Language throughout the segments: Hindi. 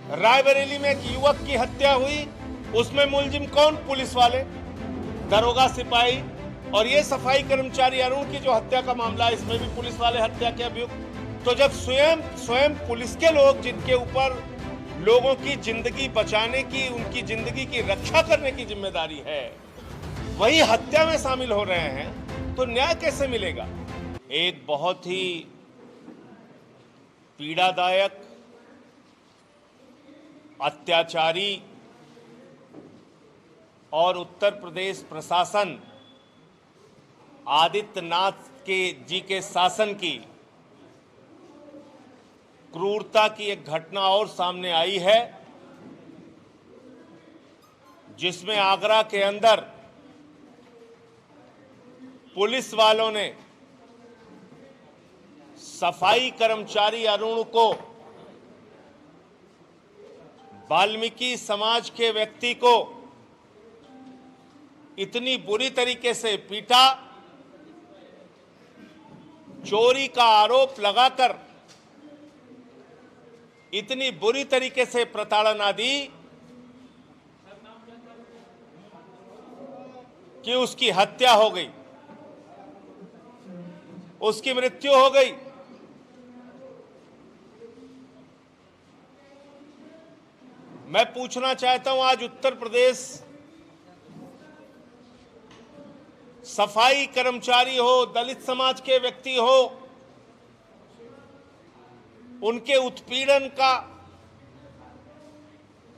रायबरेली में एक युवक की हत्या हुई, उसमें मुलजिम कौन? पुलिस वाले, दरोगा, सिपाही। और ये सफाई कर्मचारी अरुण की जो हत्या का मामला है, इसमें भी पुलिस वाले हत्या के अभियुक्त। तो जब स्वयं पुलिस के लोग, जिनके ऊपर लोगों की जिंदगी बचाने की, उनकी जिंदगी की रक्षा करने की जिम्मेदारी है, वही हत्या में शामिल हो रहे हैं, तो न्याय कैसे मिलेगा? एक बहुत ही पीड़ादायक, अत्याचारी और उत्तर प्रदेश प्रशासन आदित्यनाथ जी के शासन की क्रूरता की एक घटना और सामने आई है, जिसमें आगरा के अंदर पुलिस वालों ने सफाई कर्मचारी अरुण को, वाल्मीकि समाज के व्यक्ति को, इतनी बुरी तरीके से पीटा, चोरी का आरोप लगाकर इतनी बुरी तरीके से प्रताड़ना दी कि उसकी हत्या हो गई, उसकी मृत्यु हो गई। मैं पूछना चाहता हूं, आज उत्तर प्रदेश सफाई कर्मचारी हो, दलित समाज के व्यक्ति हो, उनके उत्पीड़न का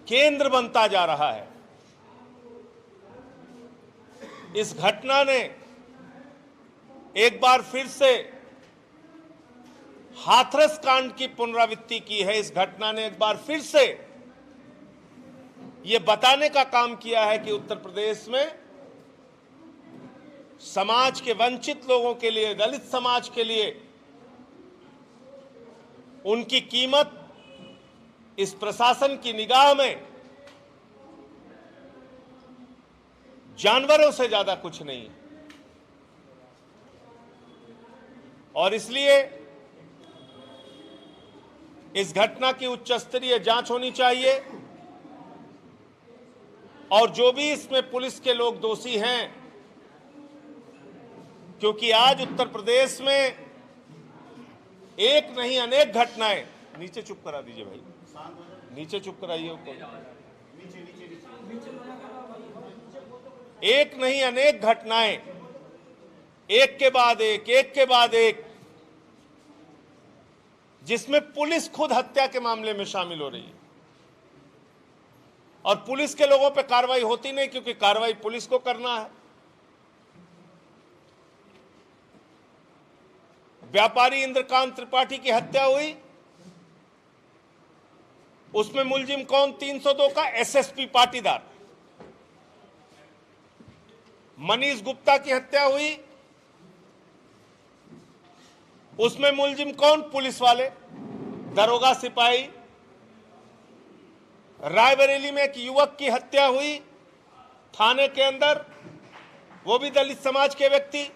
केंद्र बनता जा रहा है। इस घटना ने एक बार फिर से हाथरस कांड की पुनरावृत्ति की है। इस घटना ने एक बार फिर से यह बताने का काम किया है कि उत्तर प्रदेश में समाज के वंचित लोगों के लिए, दलित समाज के लिए, उनकी कीमत इस प्रशासन की निगाह में जानवरों से ज्यादा कुछ नहीं है। और इसलिए इस घटना की उच्च स्तरीय जांच होनी चाहिए, और जो भी इसमें पुलिस के लोग दोषी हैं, क्योंकि आज उत्तर प्रदेश में एक नहीं अनेक घटनाएं, नीचे चुप करा दीजिए भाई, नीचे चुप कराइए, एक नहीं अनेक घटनाएं, एक के बाद एक, जिसमें पुलिस खुद हत्या के मामले में शामिल हो रही है, और पुलिस के लोगों पे कार्रवाई होती नहीं, क्योंकि कार्रवाई पुलिस को करना है। व्यापारी इंद्रकांत त्रिपाठी की हत्या हुई, उसमें मुलजिम कौन? 302 का एसएसपी पाटीदार। मनीष गुप्ता की हत्या हुई, उसमें मुलजिम कौन? पुलिस वाले, दरोगा, सिपाही। रायबरेली में एक युवक की हत्या हुई थाने के अंदर, वो भी दलित समाज के व्यक्ति,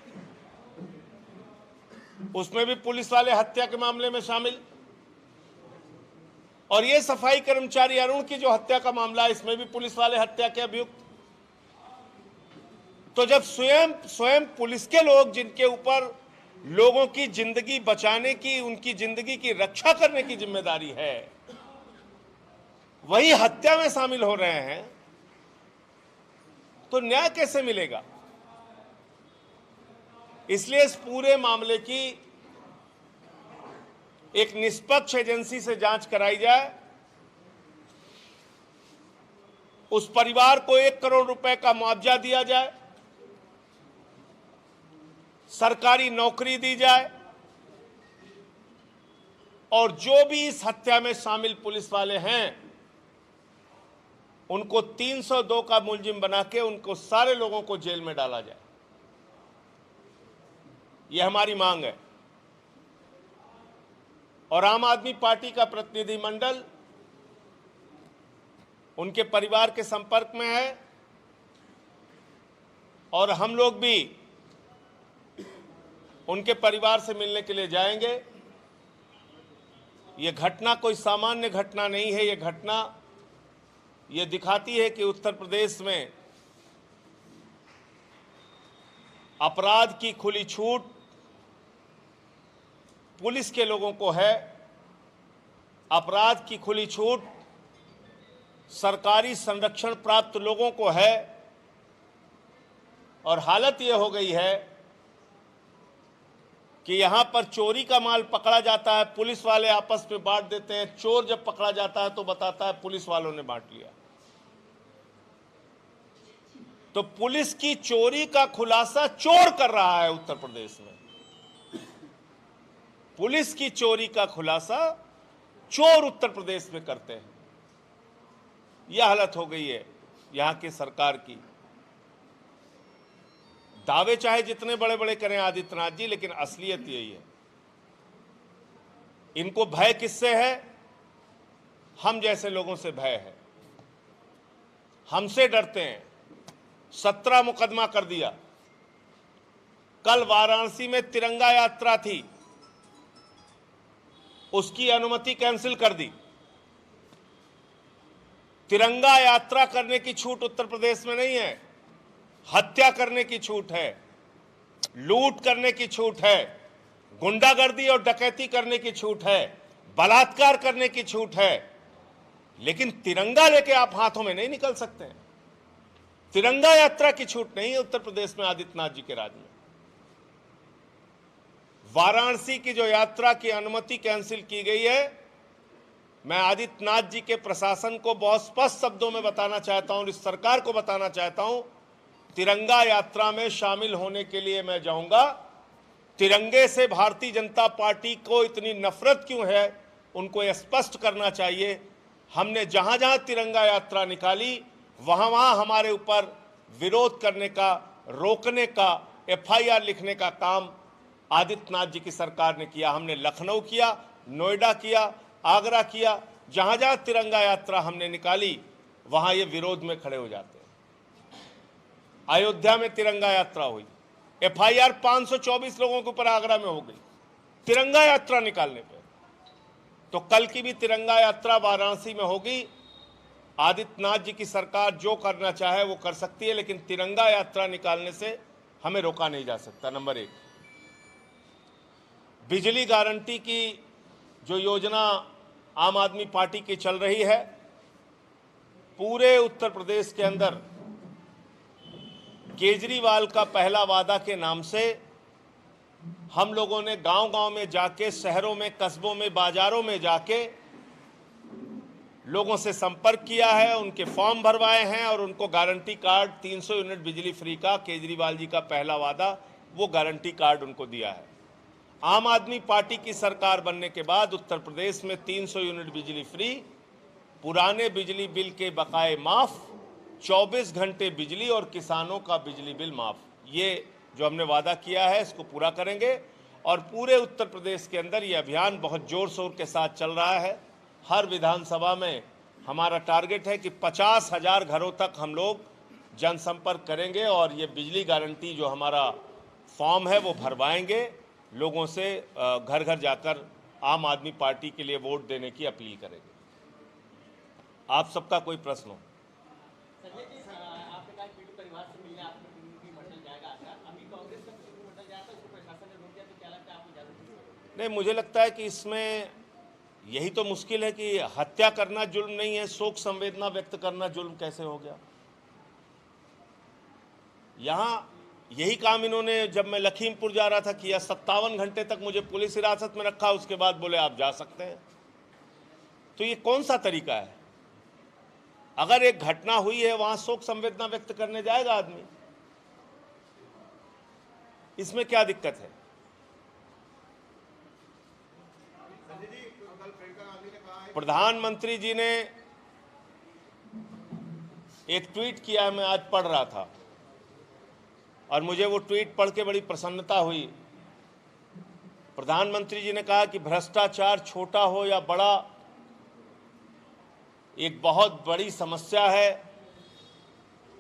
उसमें भी पुलिस वाले हत्या के मामले में शामिल। और ये सफाई कर्मचारी अरुण की जो हत्या का मामला है, इसमें भी पुलिस वाले हत्या के अभियुक्त। तो जब स्वयं पुलिस के लोग, जिनके ऊपर लोगों की जिंदगी बचाने की, उनकी जिंदगी की रक्षा करने की जिम्मेदारी है, वही हत्या में शामिल हो रहे हैं, तो न्याय कैसे मिलेगा? इसलिए इस पूरे मामले की एक निष्पक्ष एजेंसी से जांच कराई जाए, उस परिवार को 1 करोड़ रुपए का मुआवजा दिया जाए, सरकारी नौकरी दी जाए, और जो भी इस हत्या में शामिल पुलिस वाले हैं, उनको 302 का मुलजिम बना के उनको सारे लोगों को जेल में डाला जाए। यह हमारी मांग है। और आम आदमी पार्टी का प्रतिनिधिमंडल उनके परिवार के संपर्क में है, और हम लोग भी उनके परिवार से मिलने के लिए जाएंगे। ये घटना कोई सामान्य घटना नहीं है। ये घटना ये दिखाती है कि उत्तर प्रदेश में अपराध की खुली छूट पुलिस के लोगों को है, अपराध की खुली छूट सरकारी संरक्षण प्राप्त लोगों को है। और हालत यह हो गई है कि यहां पर चोरी का माल पकड़ा जाता है, पुलिस वाले आपस में बांट देते हैं। चोर जब पकड़ा जाता है तो बताता है पुलिस वालों ने बांट लिया। तो पुलिस की चोरी का खुलासा चोर कर रहा है उत्तर प्रदेश में। पुलिस की चोरी का खुलासा चोर उत्तर प्रदेश में करते हैं। यह हालत हो गई है यहां की सरकार की। दावे चाहे जितने बड़े बड़े करें आदित्यनाथ जी, लेकिन असलियत यही है। इनको भय किससे है? हम जैसे लोगों से भय है। हमसे डरते हैं। 17 मुकदमा कर दिया। कल वाराणसी में तिरंगा यात्रा थी, उसकी अनुमति कैंसिल कर दी। तिरंगा यात्रा करने की छूट उत्तर प्रदेश में नहीं है, हत्या करने की छूट है, लूट करने की छूट है, गुंडागर्दी और डकैती करने की छूट है, बलात्कार करने की छूट है। लेकिन तिरंगा लेके आप हाथों में नहीं निकल सकते हैं। तिरंगा यात्रा की छूट नहीं है उत्तर प्रदेश में आदित्यनाथ जी के राज में। वाराणसी की जो यात्रा की अनुमति कैंसिल की गई है, मैं आदित्यनाथ जी के प्रशासन को बहुत स्पष्ट शब्दों में बताना चाहता हूं, इस सरकार को बताना चाहता हूं, तिरंगा यात्रा में शामिल होने के लिए मैं जाऊंगा। तिरंगे से भारतीय जनता पार्टी को इतनी नफरत क्यों है, उनको स्पष्ट करना चाहिए। हमने जहां जहां तिरंगा यात्रा निकाली वहां वहां हमारे ऊपर विरोध करने का, रोकने का, FIR लिखने का काम आदित्यनाथ जी की सरकार ने किया। हमने लखनऊ किया, नोएडा किया, आगरा किया। जहां जहां तिरंगा यात्रा हमने निकाली वहां ये विरोध में खड़े हो जाते हैं। अयोध्या में तिरंगा यात्रा हुई, FIR 524 लोगों के ऊपर आगरा में हो गई तिरंगा यात्रा निकालने पे। तो कल की भी तिरंगा यात्रा वाराणसी में होगी। आदित्यनाथ जी की सरकार जो करना चाहे वो कर सकती है, लेकिन तिरंगा यात्रा निकालने से हमें रोका नहीं जा सकता। नंबर 1, बिजली गारंटी की जो योजना आम आदमी पार्टी की चल रही है, पूरे उत्तर प्रदेश के अंदर केजरीवाल का पहला वादा के नाम से हम लोगों ने गांव-गांव में जाके, शहरों में, कस्बों में, बाजारों में जाके लोगों से संपर्क किया है, उनके फॉर्म भरवाए हैं और उनको गारंटी कार्ड 300 यूनिट बिजली फ्री का, केजरीवाल जी का पहला वादा, वो गारंटी कार्ड उनको दिया है। आम आदमी पार्टी की सरकार बनने के बाद उत्तर प्रदेश में 300 यूनिट बिजली फ्री, पुराने बिजली बिल के बकाए माफ, 24 घंटे बिजली और किसानों का बिजली बिल माफ। ये जो हमने वादा किया है इसको पूरा करेंगे। और पूरे उत्तर प्रदेश के अंदर ये अभियान बहुत जोर शोर के साथ चल रहा है। हर विधानसभा में हमारा टारगेट है कि 50,000 घरों तक हम लोग जनसंपर्क करेंगे और ये बिजली गारंटी जो हमारा फॉर्म है वो भरवाएंगे। लोगों से घर घर जाकर आम आदमी पार्टी के लिए वोट देने की अपील करेंगे। आप सबका कोई प्रश्न हो? संजय जी, आपने कहा पीड़ित परिवार से मिलने आपने प्रतिनिधिमंडल जाएगा। अभी कांग्रेस का प्रतिनिधिमंडल जाता है, उसको प्रशासन ने रोक दिया, तो क्या लगता है आपको इजाजत? नहीं, मुझे लगता है कि इसमें यही तो मुश्किल है कि हत्या करना जुल्म नहीं है, शोक संवेदना व्यक्त करना जुल्म कैसे हो गया। यहाँ यही काम इन्होंने, जब मैं लखीमपुर जा रहा था, किया। 57 घंटे तक मुझे पुलिस हिरासत में रखा, उसके बाद बोले आप जा सकते हैं। तो ये कौन सा तरीका है? अगर एक घटना हुई है वहां शोक संवेदना व्यक्त करने जाएगा आदमी, इसमें क्या दिक्कत है? प्रधानमंत्री जी ने एक ट्वीट किया, मैं आज पढ़ रहा था और मुझे वो ट्वीट पढ़ के बड़ी प्रसन्नता हुई। प्रधानमंत्री जी ने कहा कि भ्रष्टाचार छोटा हो या बड़ा, एक बहुत बड़ी समस्या है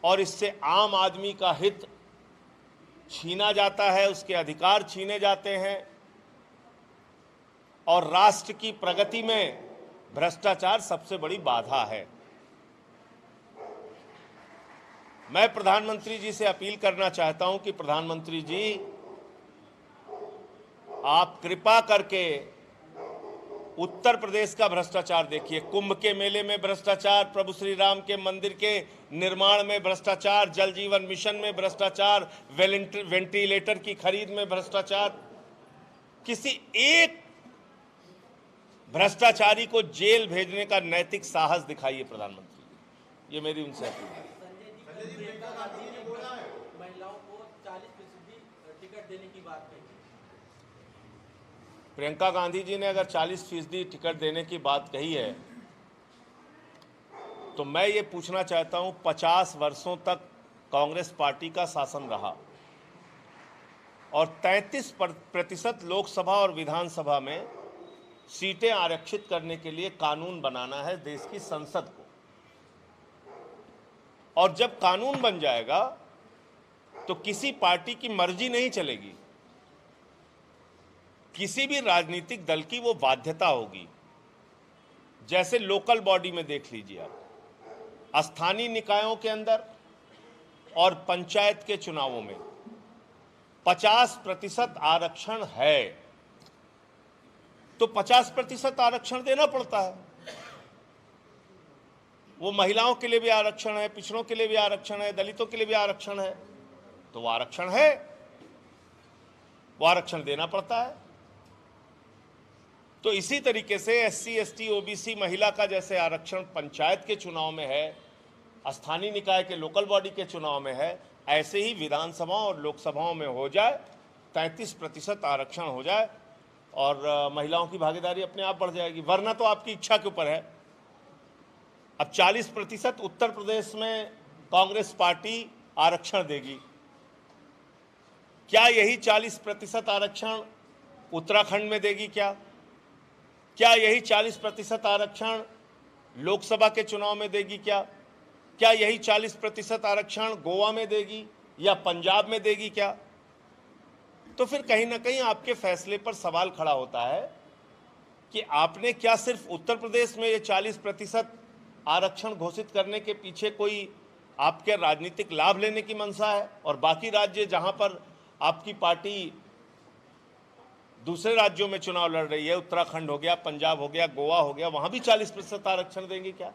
और इससे आम आदमी का हित छीना जाता है, उसके अधिकार छीने जाते हैं। और राष्ट्र की प्रगति में भ्रष्टाचार सबसे बड़ी बाधा है। मैं प्रधानमंत्री जी से अपील करना चाहता हूं कि प्रधानमंत्री जी, आप कृपा करके उत्तर प्रदेश का भ्रष्टाचार देखिए। कुंभ के मेले में भ्रष्टाचार, प्रभु श्री राम के मंदिर के निर्माण में भ्रष्टाचार, जल जीवन मिशन में भ्रष्टाचार, वेंटिलेटर की खरीद में भ्रष्टाचार। किसी एक भ्रष्टाचारी को जेल भेजने का नैतिक साहस दिखाइए प्रधानमंत्री जी, ये मेरी उनसे अपील है। प्रियंका गांधी ने बोला है महिलाओं को 40% टिकट देने की बात कही। प्रियंका गांधी जी ने अगर 40% टिकट देने की बात कही है तो मैं ये पूछना चाहता हूं, 50 वर्षों तक कांग्रेस पार्टी का शासन रहा और 33% लोकसभा और विधानसभा में सीटें आरक्षित करने के लिए कानून बनाना है देश की संसद को। और जब कानून बन जाएगा तो किसी पार्टी की मर्जी नहीं चलेगी, किसी भी राजनीतिक दल की वो बाध्यता होगी। जैसे लोकल बॉडी में देख लीजिए आप, स्थानीय निकायों के अंदर और पंचायत के चुनावों में 50% आरक्षण है तो 50% आरक्षण देना पड़ता है। वो महिलाओं के लिए भी आरक्षण है, पिछड़ों के लिए भी आरक्षण है, दलितों के लिए भी आरक्षण है, तो वो आरक्षण है, वो आरक्षण देना पड़ता है। तो इसी तरीके से एससी, एसटी, ओबीसी, महिला का जैसे आरक्षण पंचायत के चुनाव में है, स्थानीय निकाय के लोकल बॉडी के चुनाव में है, ऐसे ही विधानसभा और लोकसभाओं में हो जाए, 33% आरक्षण हो जाए और महिलाओं की भागीदारी अपने आप बढ़ जाएगी। वरना तो आपकी इच्छा के ऊपर है। अब 40% उत्तर प्रदेश में कांग्रेस पार्टी आरक्षण देगी, क्या यही 40% आरक्षण उत्तराखंड में देगी? क्या यही 40% आरक्षण लोकसभा के चुनाव में देगी? क्या यही 40% आरक्षण गोवा में देगी या पंजाब में देगी? तो फिर कहीं ना कहीं आपके फैसले पर सवाल खड़ा होता है कि आपने क्या सिर्फ उत्तर प्रदेश में ये 40% आरक्षण घोषित करने के पीछे कोई आपके राजनीतिक लाभ लेने की मंशा है, और बाकी राज्य जहां पर आपकी पार्टी दूसरे राज्यों में चुनाव लड़ रही है, उत्तराखंड हो गया, पंजाब हो गया, गोवा हो गया, वहां भी 40% आरक्षण देंगे क्या?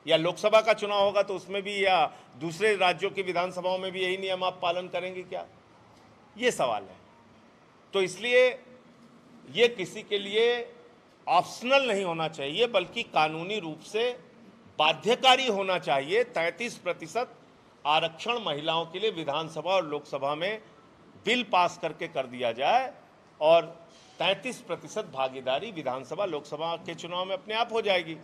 या लोकसभा का चुनाव होगा तो उसमें भी, या दूसरे राज्यों की विधानसभाओं में भी यही नियम आप पालन करेंगे क्या? ये सवाल है। तो इसलिए ये किसी के लिए ऑप्शनल नहीं होना चाहिए, बल्कि कानूनी रूप से बाध्यकारी होना चाहिए। 33% आरक्षण महिलाओं के लिए विधानसभा और लोकसभा में बिल पास करके कर दिया जाए और 33% भागीदारी विधानसभा लोकसभा के चुनाव में अपने आप हो जाएगी।